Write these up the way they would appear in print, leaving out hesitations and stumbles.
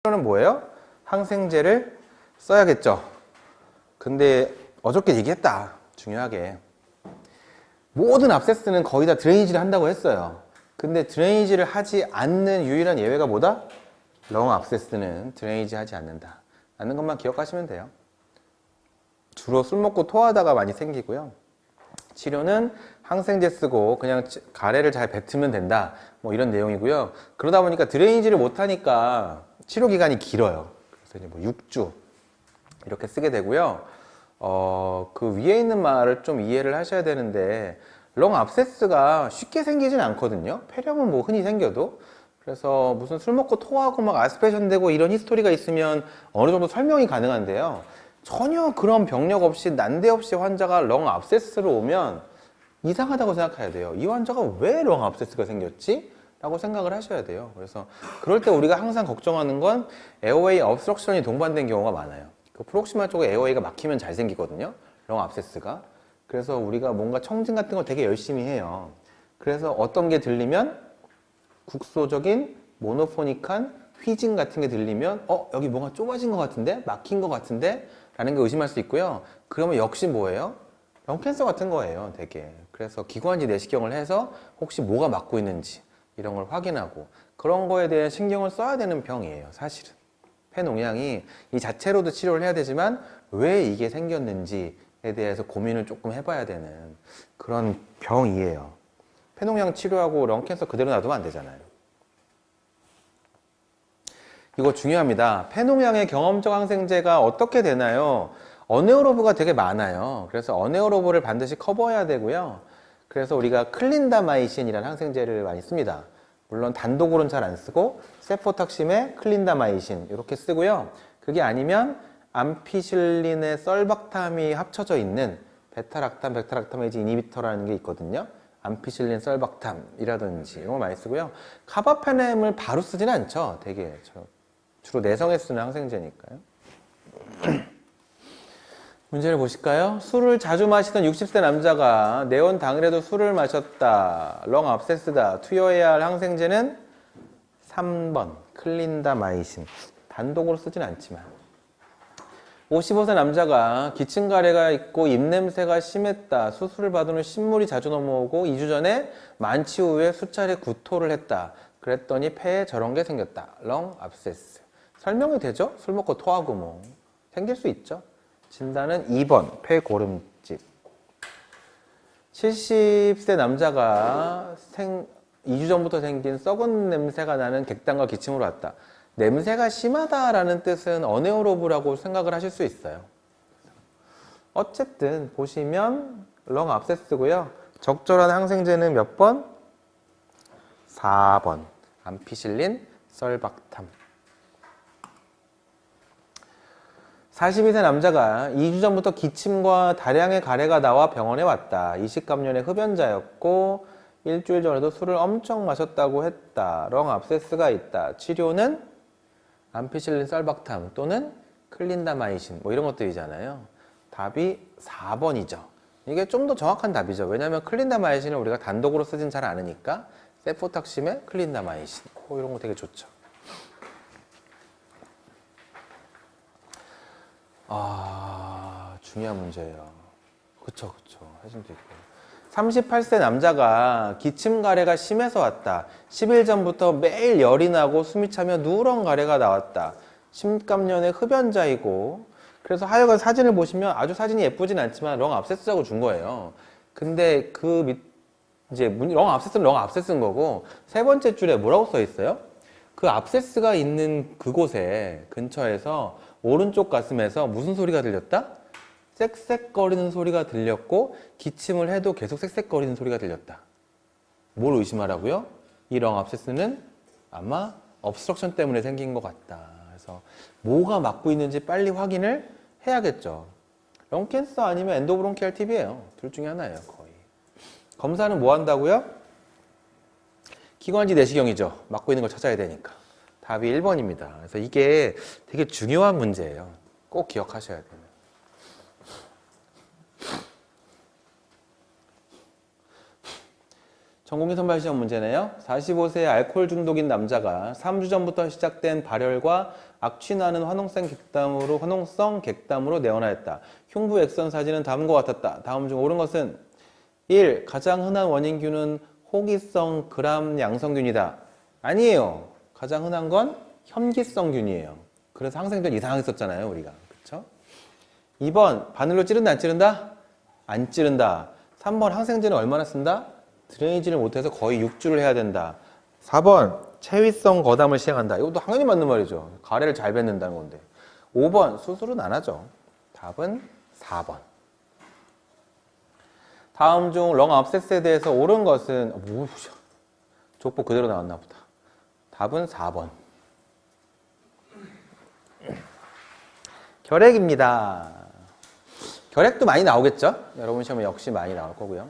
치료는 뭐예요? 항생제를 써야겠죠. 근데 어저께 얘기했다. 중요하게. 모든 압세스는 거의 다 드레이지를 한다고 했어요. 근데 드레이지를 하지 않는 유일한 예외가 뭐다? 렁 압세스는 드레이지 하지 않는다 라는 것만 기억하시면 돼요. 주로 술 먹고 토하다가 많이 생기고요. 치료는 항생제 쓰고 그냥 가래를 잘 뱉으면 된다, 뭐 이런 내용이고요. 그러다 보니까 드레이지를 못하니까 치료 기간이 길어요. 그래서 이제 뭐 6주 이렇게 쓰게 되고요. 그 위에 있는 말을 좀 이해를 하셔야 되는데, 렁 압세스가 쉽게 생기진 않거든요. 폐렴은 뭐 흔히 생겨도. 그래서 무슨 술 먹고 토하고 막 아스피레이션 되고 이런 히스토리가 있으면 어느 정도 설명이 가능한데요. 전혀 그런 병력 없이 난데없이 환자가 렁 압세스로 오면 이상하다고 생각해야 돼요. 이 환자가 왜 렁 압세스가 생겼지? 라고 생각을 하셔야 돼요. 그래서 그럴 때 우리가 항상 걱정하는 건 에어웨이 obstruction이 동반된 경우가 많아요. 그 프록시말 쪽에 에어웨이가 막히면 잘 생기거든요. 렁 압세스가. 그래서 우리가 뭔가 청진 같은 걸 되게 열심히 해요. 그래서 어떤 게 들리면 국소적인 모노포닉한 휘징 같은 게 들리면 여기 뭔가 좁아진 것 같은데? 막힌 것 같은데? 라는 게 의심할 수 있고요. 그러면 역시 뭐예요? 렁캔서 같은 거예요, 되게. 그래서 기관지 내시경을 해서 혹시 뭐가 막고 있는지 이런 걸 확인하고 그런 거에 대해 신경을 써야 되는 병이에요, 사실은. 폐농양이 이 자체로도 치료를 해야 되지만 왜 이게 생겼는지에 대해서 고민을 조금 해봐야 되는 그런 병이에요. 폐농양 치료하고 렁캔서 그대로 놔두면 안 되잖아요. 이거 중요합니다. 폐농양의 경험적 항생제가 어떻게 되나요? 어네어로브가 되게 많아요. 그래서 어네어로브를 반드시 커버해야 되고요. 그래서 우리가 클린다마이신이라는 항생제를 많이 씁니다. 물론 단독으로는 잘 안 쓰고 세포탁심에 클린다마이신 이렇게 쓰고요. 그게 아니면 암피실린의 썰박탐이 합쳐져 있는 베타락탐, 베타락타메이즈 이니비터라는 게 있거든요. 암피실린 썰박탐이라든지 이런 거 많이 쓰고요. 카바페넴을 바로 쓰진 않죠. 되게 주로 내성에 쓰는 항생제니까요. 문제를 보실까요? 술을 자주 마시던 60세 남자가 내원 당일에도 술을 마셨다. 렁 압세스다. 투여해야 할 항생제는 3번 클린다마이신. 단독으로 쓰진 않지만. 55세 남자가 기침가래가 있고 입냄새가 심했다. 수술을 받은 후 신물이 자주 넘어오고 2주 전에 만취 후에 수차례 구토를 했다. 그랬더니 폐에 저런 게 생겼다. 렁 압세스. 설명이 되죠? 술 먹고 토하고 뭐 생길 수 있죠. 진단은 2번 폐고름집. 70세 남자가 2주 전부터 생긴 썩은 냄새가 나는 객단과 기침으로 왔다. 냄새가 심하다라는 뜻은 어네오로브라고 생각을 하실 수 있어요. 어쨌든 보시면 렁 압세스고요. 적절한 항생제는 몇 번? 4번 암피실린 썰박탐. 42세 남자가 2주 전부터 기침과 다량의 가래가 나와 병원에 왔다. 이식감염의 흡연자였고 일주일 전에도 술을 엄청 마셨다고 했다. 렁 압세스가 있다. 치료는 암피실린 썰박탐 또는 클린다마이신 뭐 이런 것들이잖아요. 답이 4번이죠. 이게 좀 더 정확한 답이죠. 왜냐하면 클린다마이신을 우리가 단독으로 쓰진 잘 않으니까 세포탁심에 클린다마이신 뭐 이런 거 되게 좋죠. 중요한 문제예요. 그쵸. 해준도 있고. 38세 남자가 기침 가래가 심해서 왔다. 10일 전부터 매일 열이 나고 숨이 차며 누런 가래가 나왔다. 심감염의 흡연자이고, 그래서 하여간 사진을 보시면 아주 사진이 예쁘진 않지만 렁 압세스라고 준 거예요. 근데 이제 렁 압세스는 렁 압세스인 거고, 세 번째 줄에 뭐라고 써 있어요? 그 압세스가 있는 그곳에 근처에서 오른쪽 가슴에서 무슨 소리가 들렸다? 쌕쌕거리는 소리가 들렸고 기침을 해도 계속 쌕쌕거리는 소리가 들렸다. 뭘 의심하라고요? 이 렁 압세스는 아마 obstruction 때문에 생긴 것 같다. 그래서 뭐가 막고 있는지 빨리 확인을 해야겠죠. 렁캔서 아니면 엔도브론키알 TB예요. 둘 중에 하나예요, 거의. 검사는 뭐 한다고요? 기관지 내시경이죠. 막고 있는 걸 찾아야 되니까. 답이 1번입니다. 그래서 이게 되게 중요한 문제예요. 꼭 기억하셔야 돼요. 전공의 선발 시험 문제네요. 45세 알코올 중독인 남자가 3주 전부터 시작된 발열과 악취나는 화농성 객담으로 내원하였다. 흉부 액선 사진은 다음과 같았다. 다음 중 옳은 것은 1. 가장 흔한 원인균은 호기성 그람 양성균이다. 아니에요. 가장 흔한 건 혐기성균이에요. 그래서 항생제를 이상하게 썼잖아요, 우리가. 그쵸? 2번 바늘로 찌른다, 안 찌른다? 안 찌른다. 3번 항생제는 얼마나 쓴다? 드레이지를 못해서 거의 6주를 해야 된다. 4번 체위성 거담을 시행한다. 이것도 당연히 맞는 말이죠. 가래를 잘 뱉는다는 건데. 5번 수술은 안 하죠. 답은 4번. 다음 중 렁 압세스에 대해서 옳은 것은 족보 그대로 나왔나 보다. 답은 4번. 결핵입니다. 결핵도 많이 나오겠죠? 여러분 시험에 역시 많이 나올 거고요.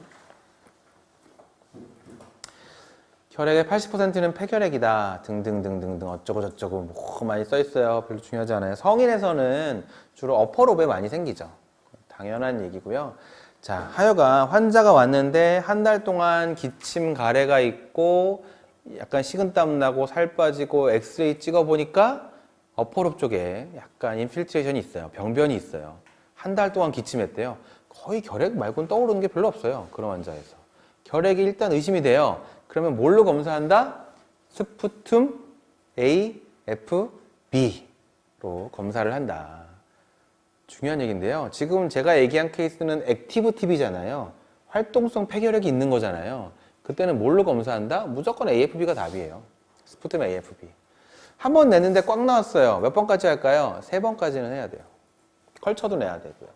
결핵의 80%는 폐결핵이다. 등등등등등 어쩌고 저쩌고 뭐 많이 써 있어요. 별로 중요하지 않아요. 성인에서는 주로 어퍼로브에 많이 생기죠. 당연한 얘기고요. 자, 하여간 환자가 왔는데 한 달 동안 기침 가래가 있고 약간 식은땀 나고 살 빠지고 엑스레이 찍어 보니까 어퍼로브 쪽에 약간 인필트레이션이 있어요. 병변이 있어요. 한 달 동안 기침했대요. 거의 결핵 말고는 떠오르는 게 별로 없어요. 그런 환자에서. 결핵이 일단 의심이 돼요. 그러면 뭘로 검사한다? 스푸툼 AFB로 검사를 한다. 중요한 얘기인데요. 지금 제가 얘기한 케이스는 액티브 TB잖아요. 활동성 폐결핵이 있는 거잖아요. 그때는 뭘로 검사한다? 무조건 AFB가 답이에요. 스푸툼 AFB. 한 번 냈는데 꽉 나왔어요. 몇 번까지 할까요? 3번까지는 해야 돼요. 컬처도 내야 되고요.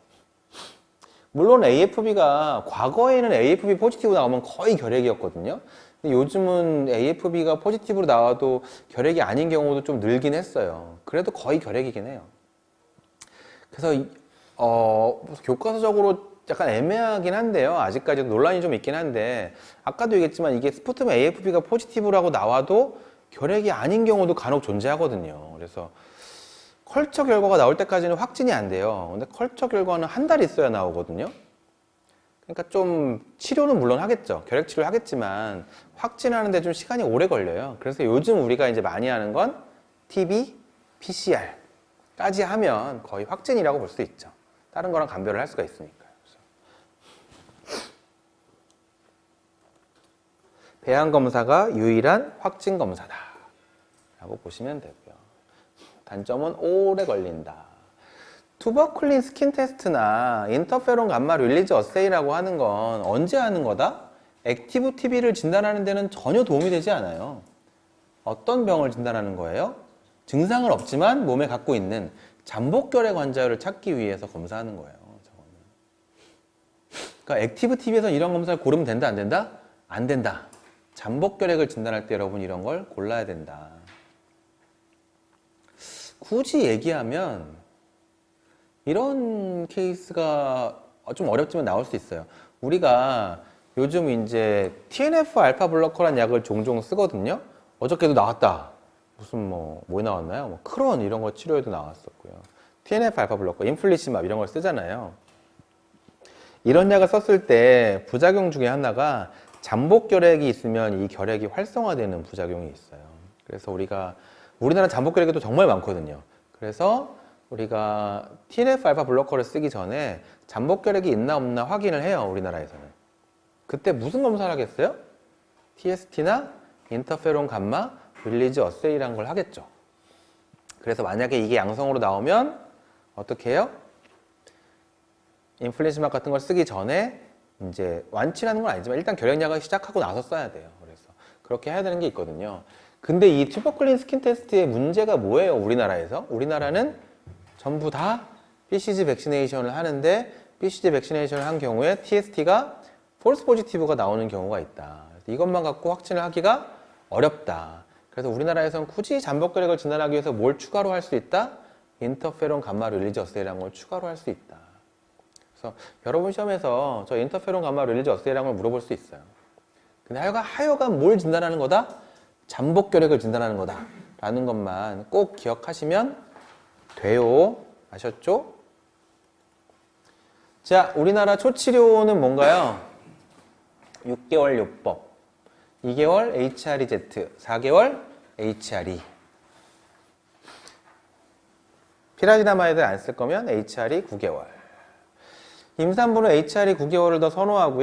물론 AFB가 과거에는 AFB 포지티브 나오면 거의 결핵이었거든요. 근데 요즘은 AFB가 포지티브로 나와도 결핵이 아닌 경우도 좀 늘긴 했어요. 그래도 거의 결핵이긴 해요. 그래서 교과서적으로 약간 애매하긴 한데요. 아직까지도 논란이 좀 있긴 한데 아까도 얘기했지만 이게 스푸tum AFB가 포지티브라고 나와도 결핵이 아닌 경우도 간혹 존재하거든요. 그래서 컬처 결과가 나올 때까지는 확진이 안 돼요. 근데 컬처 결과는 한 달 있어야 나오거든요. 그러니까 좀 치료는 물론 하겠죠. 결핵 치료를 하겠지만 확진하는데 좀 시간이 오래 걸려요. 그래서 요즘 우리가 이제 많이 하는 건 TB, PCR까지 하면 거의 확진이라고 볼 수 있죠. 다른 거랑 감별을 할 수가 있으니까요. 배양 검사가 유일한 확진 검사다 라고 보시면 되고요. 단점은 오래 걸린다. 투버클린 스킨 테스트나 인터페론 감마 릴리즈 어세이라고 하는 건 언제 하는 거다? 액티브 TB를 진단하는 데는 전혀 도움이 되지 않아요. 어떤 병을 진단하는 거예요? 증상은 없지만 몸에 갖고 있는 잠복결핵 환자를 찾기 위해서 검사하는 거예요. 그러니까 액티브 TB에서 이런 검사를 고르면 된다, 안 된다? 안 된다. 잠복결핵을 진단할 때 여러분 이런 걸 골라야 된다. 굳이 얘기하면 이런 케이스가 좀 어렵지만 나올 수 있어요. 우리가 요즘 이제 TNF 알파 블로커라는 약을 종종 쓰거든요. 어저께도 나왔다. 무슨 뭐 나왔나요? 크론 이런 거 치료에도 나왔었고요. TNF 알파 블로커, 인플리시맙 이런 걸 쓰잖아요. 이런 약을 썼을 때 부작용 중에 하나가 잠복결핵이 있으면 이 결핵이 활성화되는 부작용이 있어요. 그래서 우리나라 잠복결핵도 정말 많거든요. 그래서 우리가 TNF 알파 블로커를 쓰기 전에 잠복결핵이 있나 없나 확인을 해요. 우리나라에서는. 그때 무슨 검사를 하겠어요? TST나 인터페론 감마 릴리즈 어세이라는 걸 하겠죠. 그래서 만약에 이게 양성으로 나오면 어떻게 해요? 인플리시맙 같은 걸 쓰기 전에 이제 완치라는 건 아니지만 일단 결핵약을 시작하고 나서 써야 돼요. 그래서 그렇게 해야 되는 게 있거든요. 근데 이 투버클린 스킨 테스트의 문제가 뭐예요? 우리나라에서? 우리나라는 전부 다 BCG 백시네이션을 하는데 BCG 백시네이션을 한 경우에 TST가 폴스 포지티브가 나오는 경우가 있다. 이것만 갖고 확진을 하기가 어렵다. 그래서 우리나라에서는 굳이 잠복결핵을 진단하기 위해서 뭘 추가로 할 수 있다? 인터페론 감마 릴리즈 어세이라는 걸 추가로 할 수 있다. 그래서 여러분 시험에서 저 인터페론 감마 릴리즈 어세이라는 걸 물어볼 수 있어요. 근데 하여간 뭘 진단하는 거다? 잠복결핵을 진단하는 거다 라는 것만 꼭 기억하시면 돼요. 아셨죠? 자, 우리나라 초치료는 뭔가요? 6개월 요법, 2개월 HREZ, 4개월 HRE. 티라지나마이드 안 쓸 거면 HR이 9개월. 임산부는 HR이 9개월을 더 선호하고요.